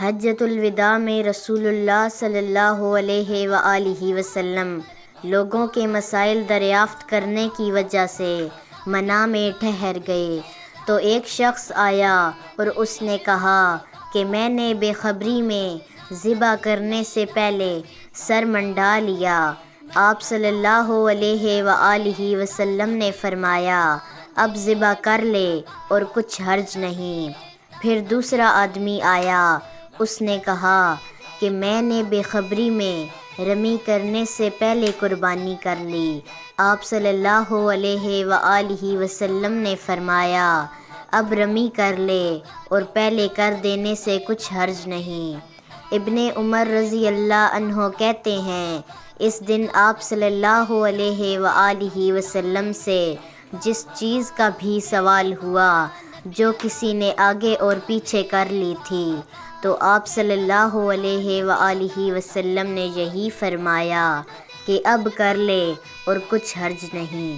حجۃ الوداع میں رسول اللہ صلی اللہ علیہ وآلہ وسلم لوگوں کے مسائل دریافت کرنے کی وجہ سے منا میں ٹھہر گئے تو ایک شخص آیا اور اس نے کہا کہ میں نے بے خبری میں ذبح کرنے سے پہلے سر منڈا لیا۔ آپ صلی اللہ علیہ وآلہ وسلم نے فرمایا اب ذبح کر لے اور کچھ حرج نہیں۔ پھر دوسرا آدمی آیا، اس نے کہا کہ میں نے بے خبری میں رمی کرنے سے پہلے قربانی کر لی۔ آپ صلی اللہ علیہ وآلہ وسلم نے فرمایا اب رمی کر لے اور پہلے کر دینے سے کچھ حرج نہیں۔ ابن عمر رضی اللہ عنہ کہتے ہیں اس دن آپ صلی اللہ علیہ وآلہ وسلم سے جس چیز کا بھی سوال ہوا جو کسی نے آگے اور پیچھے کر لی تھی تو آپ صلی اللہ علیہ وآلہ وسلم نے یہی فرمایا کہ اب کر لے اور کچھ حرج نہیں۔